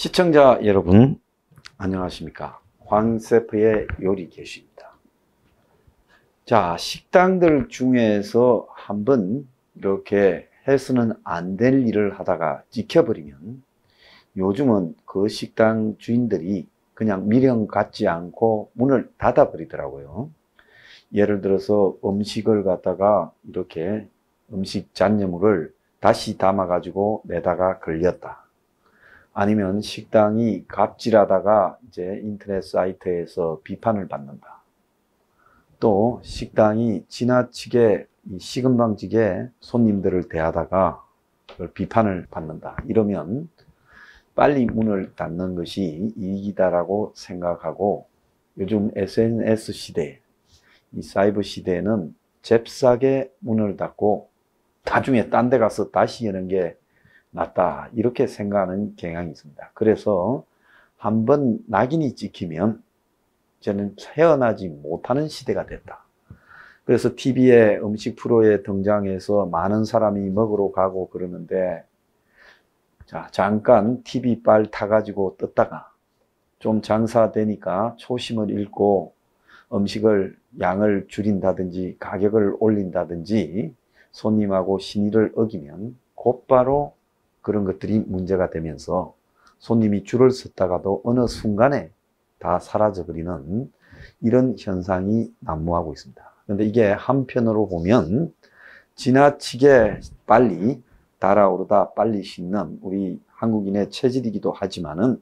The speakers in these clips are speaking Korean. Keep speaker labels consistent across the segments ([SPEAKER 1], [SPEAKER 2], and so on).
[SPEAKER 1] 시청자 여러분, 안녕하십니까? 황세프의 요리 교실입니다. 자, 식당들 중에서 한번 이렇게 해서는 안 될 일을 하다가 찍혀버리면 요즘은 그 식당 주인들이 그냥 미련 갖지 않고 문을 닫아버리더라고요. 예를 들어서 음식을 갖다가 이렇게 음식 잔여물을 다시 담아가지고 내다가 걸렸다. 아니면 식당이 갑질하다가 이제 인터넷 사이트에서 비판을 받는다. 또 식당이 지나치게 식은방직에 손님들을 대하다가 비판을 받는다. 이러면 빨리 문을 닫는 것이 이익이다라고 생각하고, 요즘 SNS 시대, 이 사이버 시대에는 잽싸게 문을 닫고 나중에 딴 데 가서 다시 여는 게 낫다, 이렇게 생각하는 경향이 있습니다. 그래서 한번 낙인이 찍히면 저는 헤어나지 못하는 시대가 됐다. 그래서 TV에 음식 프로에 등장해서 많은 사람이 먹으러 가고 그러는데, 자, 잠깐 TV 빨 타가지고 떴다가 좀 장사되니까 초심을 잃고 음식을 양을 줄인다든지 가격을 올린다든지 손님하고 신의를 어기면 곧바로 그런 것들이 문제가 되면서 손님이 줄을 섰다가도 어느 순간에 다 사라져버리는 이런 현상이 난무하고 있습니다. 그런데 이게 한편으로 보면 지나치게 빨리 달아오르다 빨리 식는 우리 한국인의 체질이기도 하지만은,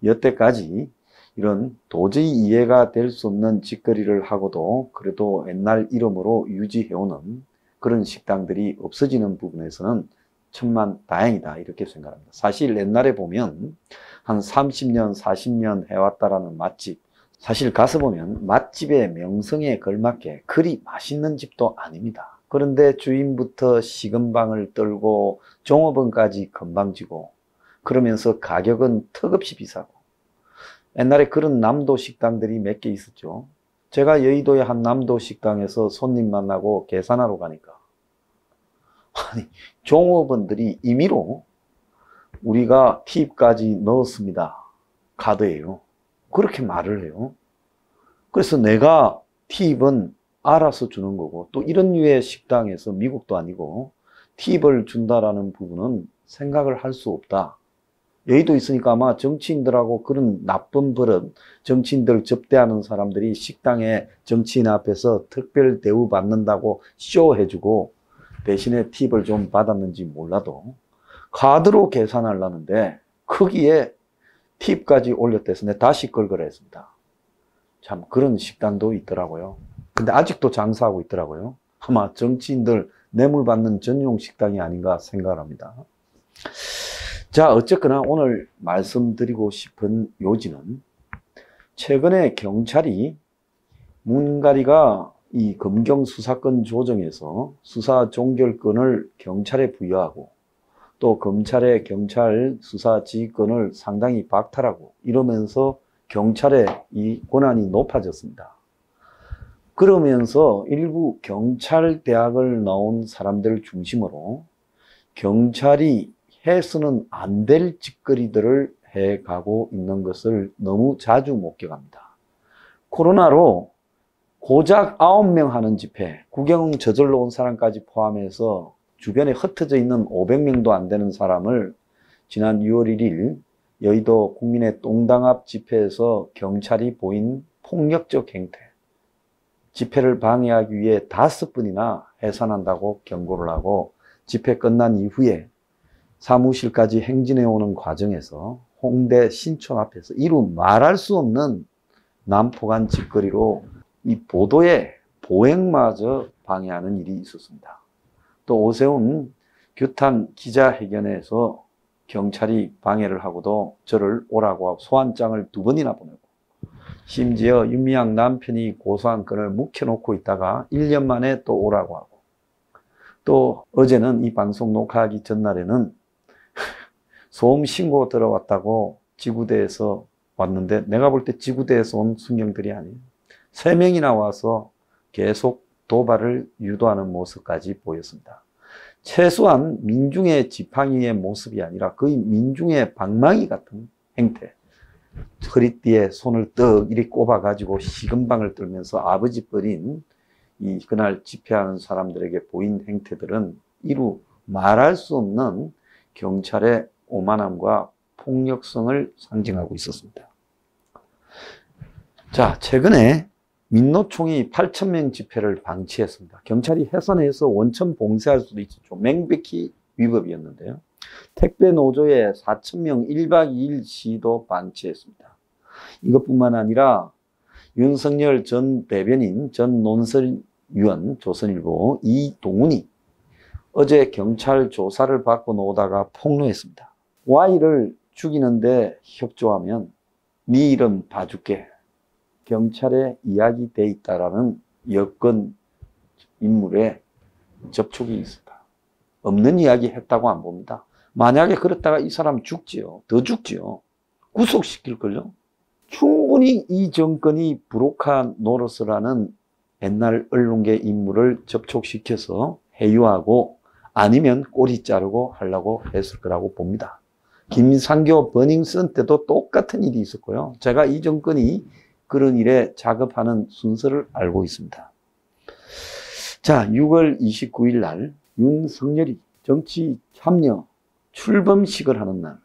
[SPEAKER 1] 여태까지 이런 도저히 이해가 될 수 없는 짓거리를 하고도 그래도 옛날 이름으로 유지해오는 그런 식당들이 없어지는 부분에서는 천만 다행이다, 이렇게 생각합니다. 사실 옛날에 보면 한 30년, 40년 해왔다라는 맛집, 사실 가서 보면 맛집의 명성에 걸맞게 그리 맛있는 집도 아닙니다. 그런데 주인부터 식은방을 떨고 종업원까지 건방지고 그러면서 가격은 턱없이 비싸고, 옛날에 그런 남도 식당들이 몇 개 있었죠. 제가 여의도의 한 남도 식당에서 손님 만나고 계산하러 가니까, 아니, 종업원들이 임의로 우리가 팁까지 넣었습니다, 카드예요, 그렇게 말을 해요. 그래서 내가 팁은 알아서 주는 거고, 또 이런 류의 식당에서, 미국도 아니고 팁을 준다라는 부분은 생각을 할 수 없다. 여의도 있으니까 아마 정치인들하고 그런 나쁜 버릇, 정치인들 접대하는 사람들이 식당에 정치인 앞에서 특별 대우 받는다고 쇼해주고 대신에 팁을 좀 받았는지 몰라도 카드로 계산하려는데 거기에 팁까지 올렸대서 내가 다시 걸거랬습니다. 참, 그런 식당도 있더라고요. 근데 아직도 장사하고 있더라고요. 아마 정치인들 뇌물 받는 전용 식당이 아닌가 생각을 합니다. 자, 어쨌거나 오늘 말씀드리고 싶은 요지는, 최근에 경찰이 문가리가 이 검경 수사권 조정에서 수사 종결권을 경찰에 부여하고 또 검찰의 경찰 수사 지휘권을 상당히 박탈하고 이러면서 경찰의 이 권한이 높아졌습니다. 그러면서 일부 경찰대학을 나온 사람들 중심으로 경찰이 해서는 안 될 짓거리들을 해가고 있는 것을 너무 자주 목격합니다. 코로나로 고작 9명 하는 집회, 구경 저절로 온 사람까지 포함해서 주변에 흩어져 있는 500명도 안 되는 사람을 지난 6월 1일 여의도 국민의 똥당 앞 집회에서 경찰이 보인 폭력적 행태, 집회를 방해하기 위해 5번이나 해산한다고 경고를 하고, 집회 끝난 이후에 사무실까지 행진해 오는 과정에서 홍대 신촌 앞에서 이루 말할 수 없는 난폭한 짓거리로 이 보도의 보행마저 방해하는 일이 있었습니다. 또 오세훈 규탄 기자회견에서 경찰이 방해를 하고도 저를 오라고 하고 소환장을 2번이나 보내고, 심지어 윤미향 남편이 고소한 건을 묵혀놓고 있다가 1년 만에 또 오라고 하고, 또 어제는 이 방송 녹화하기 전날에는 소음 신고 들어왔다고 지구대에서 왔는데, 내가 볼 때 지구대에서 온 순경들이 아니에요. 3명이나 와서 계속 도발을 유도하는 모습까지 보였습니다. 최소한 민중의 지팡이의 모습이 아니라 거의 민중의 방망이 같은 행태. 허리띠에 손을 떡 이리 꼽아가지고 시금방을 떨면서 아버지 버린 그날 집회하는 사람들에게 보인 행태들은 이루 말할 수 없는 경찰의 오만함과 폭력성을 상징하고 있었습니다. 자, 최근에 민노총이 8,000명 집회를 방치했습니다. 경찰이 해산해서 원천 봉쇄할 수도 있었죠. 명백히 위법이었는데요. 택배 노조에 4,000명 1박 2일 시도 방치했습니다. 이것뿐만 아니라 윤석열 전 대변인, 전 논설위원 조선일보 이동훈이 어제 경찰 조사를 받고 나오다가 폭로했습니다. Y를 죽이는데 협조하면 네 이름 봐줄게. 경찰에 이야기돼 있다라는 여권 인물의 접촉이 있었다. 없는 이야기 했다고 안 봅니다. 만약에 그랬다가 이 사람 죽지요. 더 죽지요. 구속시킬걸요. 충분히 이 정권이 브로카 노릇을 옛날 언론계 인물을 접촉시켜서 해유하고 아니면 꼬리 자르고 하려고 했을 거라고 봅니다. 김상교 버닝썬 때도 똑같은 일이 있었고요. 제가 이 정권이 그런 일에 작업하는 순서를 알고 있습니다. 자, 6월 29일 날 윤석열이 정치 참여 출범식을 하는 날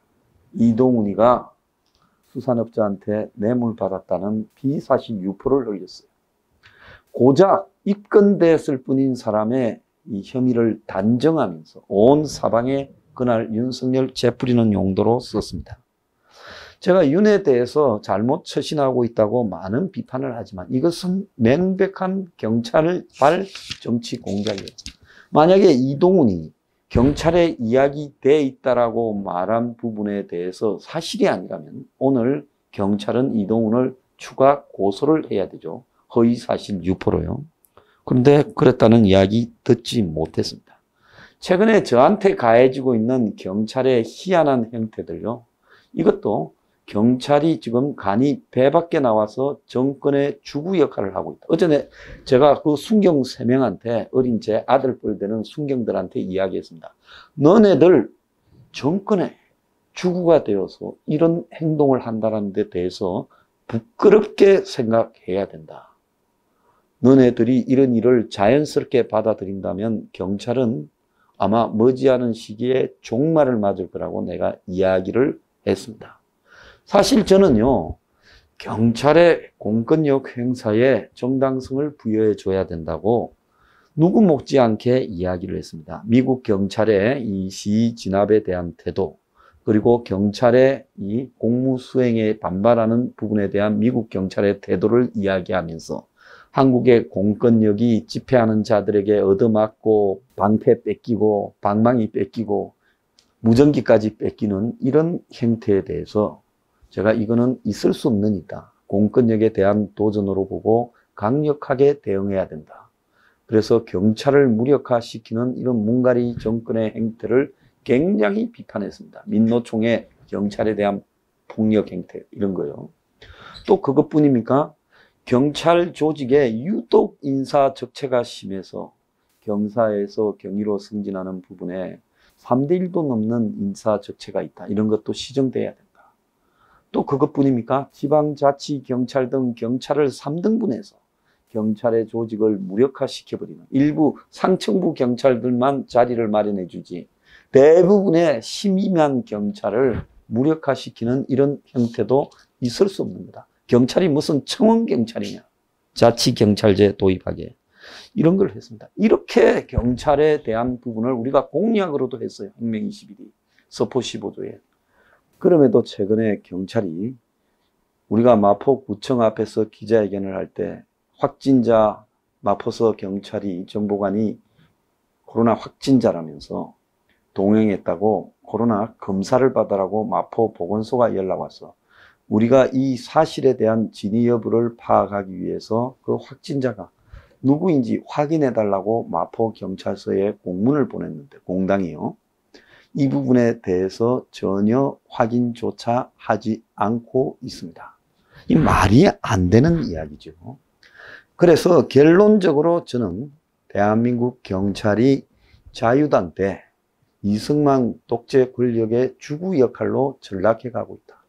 [SPEAKER 1] 이동훈이가 수산업자한테 뇌물 받았다는 비사실 유포를 흘렸어요. 고작 입건됐을 뿐인 사람의 이 혐의를 단정하면서 온 사방에 그날 윤석열 재뿌리는 용도로 썼습니다. 제가 윤에 대해서 잘못 처신하고 있다고 많은 비판을 하지만 이것은 명백한 경찰발 정치 공작이에요. 만약에 이동훈이 경찰에 이야기돼 있다라고 말한 부분에 대해서 사실이 아니라면 오늘 경찰은 이동훈을 추가 고소를 해야 되죠. 허위사실 유포로요. 그런데 그랬다는 이야기 듣지 못했습니다. 최근에 저한테 가해지고 있는 경찰의 희한한 형태들요. 이것도 경찰이 지금 간이 배 밖에 나와서 정권의 주구 역할을 하고 있다. 어제 제가 그 순경 3명한테 어린 제 아들뻘 되는 순경들한테 이야기했습니다. 너네들 정권의 주구가 되어서 이런 행동을 한다는 데 대해서 부끄럽게 생각해야 된다. 너네들이 이런 일을 자연스럽게 받아들인다면 경찰은 아마 머지않은 시기에 종말을 맞을 거라고 내가 이야기를 했습니다. 사실 저는요, 경찰의 공권력 행사에 정당성을 부여해 줘야 된다고 누구 못지않게 이야기를 했습니다. 미국 경찰의 이 시위 진압에 대한 태도, 그리고 경찰의 이 공무 수행에 반발하는 부분에 대한 미국 경찰의 태도를 이야기하면서 한국의 공권력이 집회하는 자들에게 얻어맞고 방패 뺏기고 방망이 뺏기고 무전기까지 뺏기는 이런 행태에 대해서 제가 이거는 있을 수 없는 일이다. 공권력에 대한 도전으로 보고 강력하게 대응해야 된다. 그래서 경찰을 무력화시키는 이런 문가리 정권의 행태를 굉장히 비판했습니다. 민노총의 경찰에 대한 폭력 행태 이런 거요. 또 그것뿐입니까? 경찰 조직에 유독 인사 적체가 심해서 경사에서 경위로 승진하는 부분에 3대 1도 넘는 인사 적체가 있다. 이런 것도 시정돼야 된다. 또 그것뿐입니까? 지방자치경찰 등 경찰을 3등분해서 경찰의 조직을 무력화시켜버리는 일부 상층부 경찰들만 자리를 마련해 주지 대부분의 심의만 경찰을 무력화시키는 이런 형태도 있을 수 없는 거다. 경찰이 무슨 청원경찰이냐. 자치경찰제 도입하게. 이런 걸 했습니다. 이렇게 경찰에 대한 부분을 우리가 공약으로도 했어요. 혁명 21이 서포 15조에. 그럼에도 최근에 경찰이 우리가 마포구청 앞에서 기자회견을 할 때 확진자 마포서 경찰이 정보관이 코로나 확진자라면서 동행했다고 코로나 검사를 받으라고 마포보건소가 연락 왔어. 우리가 이 사실에 대한 진위 여부를 파악하기 위해서 그 확진자가 누구인지 확인해달라고 마포경찰서에 공문을 보냈는데 공당이요. 이 부분에 대해서 전혀 확인조차 하지 않고 있습니다. 이 말이 안 되는 이야기죠. 그래서 결론적으로 저는 대한민국 경찰이 자유당 때 이승만 독재 권력의 주구 역할로 전락해 가고 있다.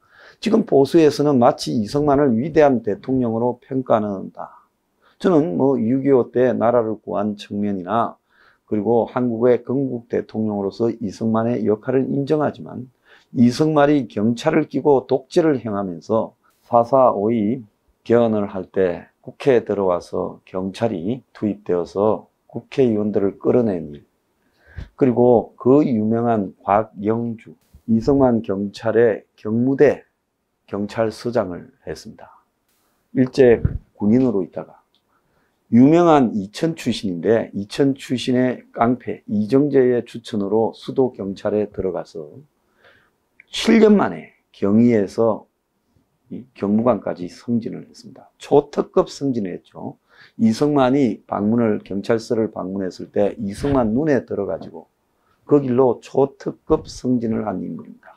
[SPEAKER 1] 지금 보수에서는 마치 이승만을 위대한 대통령으로 평가한다. 저는 6.25 때 나라를 구한 측면이나 그리고 한국의 건국 대통령으로서 이승만의 역할을 인정하지만 이승만이 경찰을 끼고 독재를 행하면서 4.4 개헌을 할 때 국회에 들어와서 경찰이 투입되어서 국회의원들을 끌어낸 일, 그리고 그 유명한 곽영주, 이승만 경찰의 경무대 경찰서장을 했습니다. 일제 군인으로 있다가 유명한 이천 출신인데 이천 출신의 깡패 이정재의 추천으로 수도 경찰에 들어가서 7년 만에 경위에서 경무관까지 승진을 했습니다. 초특급 승진을 했죠. 이승만이 경찰서를 방문했을 때 이승만 눈에 들어가지고 그 길로 초특급 승진을 한 인물입니다.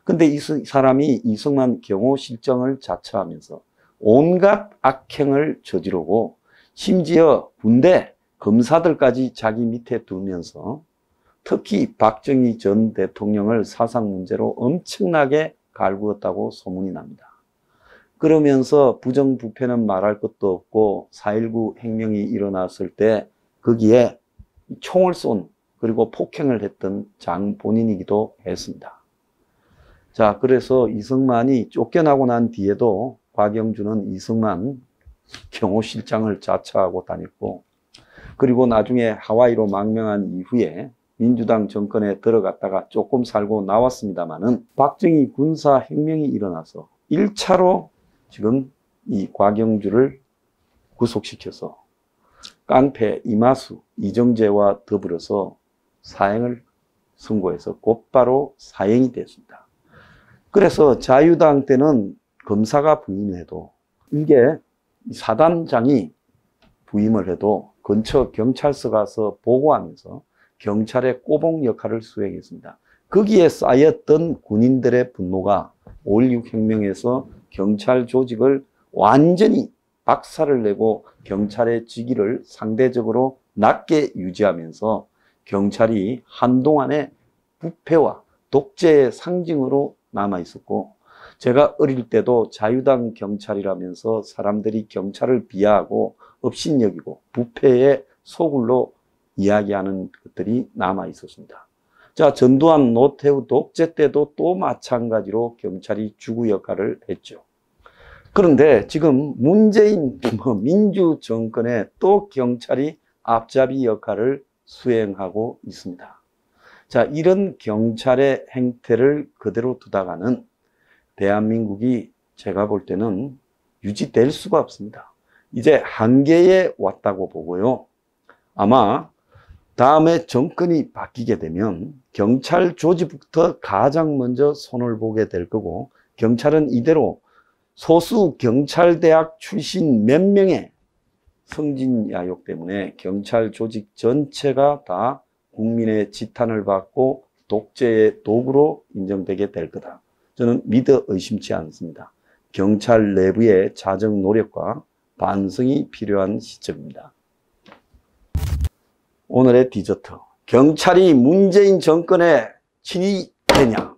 [SPEAKER 1] 근데 이 사람이 이승만 경호 실정을 자처하면서 온갖 악행을 저지르고 심지어 군대 검사들까지 자기 밑에 두면서 특히 박정희 전 대통령을 사상 문제로 엄청나게 갈구었다고 소문이 납니다. 그러면서 부정부패는 말할 것도 없고 4.19 혁명이 일어났을 때 거기에 총을 쏜 그리고 폭행을 했던 장본인이기도 했습니다. 자, 그래서 이승만이 쫓겨나고 난 뒤에도 곽영주는 이승만 경호실장을 자처하고 다녔고, 그리고 나중에 하와이로 망명한 이후에 민주당 정권에 들어갔다가 조금 살고 나왔습니다만은 박정희 군사혁명이 일어나서 1차로 지금 이 곽영주를 구속시켜서 깡패 이마수, 이정재와 더불어서 사형을 선고해서 곧바로 사형이 됐습니다. 그래서 자유당 때는 검사가 부임해도 이게 사단장이 부임을 해도 근처 경찰서 가서 보고하면서 경찰의 꼬봉 역할을 수행했습니다. 거기에 쌓였던 군인들의 분노가 5.16 혁명에서 경찰 조직을 완전히 박살을 내고 경찰의 직위를 상대적으로 낮게 유지하면서 경찰이 한동안의 부패와 독재의 상징으로 남아 있었고, 제가 어릴 때도 자유당 경찰이라면서 사람들이 경찰을 비하하고 업신여기고 부패의 소굴로 이야기하는 것들이 남아 있었습니다. 자, 전두환, 노태우 독재 때도 또 마찬가지로 경찰이 주구 역할을 했죠. 그런데 지금 문재인 민주 정권에 또 경찰이 앞잡이 역할을 수행하고 있습니다. 자, 이런 경찰의 행태를 그대로 두다가는 대한민국이 제가 볼 때는 유지될 수가 없습니다. 이제 한계에 왔다고 보고요. 아마 다음에 정권이 바뀌게 되면 경찰 조직부터 가장 먼저 손을 보게 될 거고, 경찰은 이대로 소수 경찰대학 출신 몇 명의 성진야욕 때문에 경찰 조직 전체가 다 국민의 지탄을 받고 독재의 도구로 인정되게 될 거다. 저는 믿어 의심치 않습니다. 경찰 내부의 자정 노력과 반성이 필요한 시점입니다. 오늘의 디저트. 경찰이 문재인 정권에 친이되냐?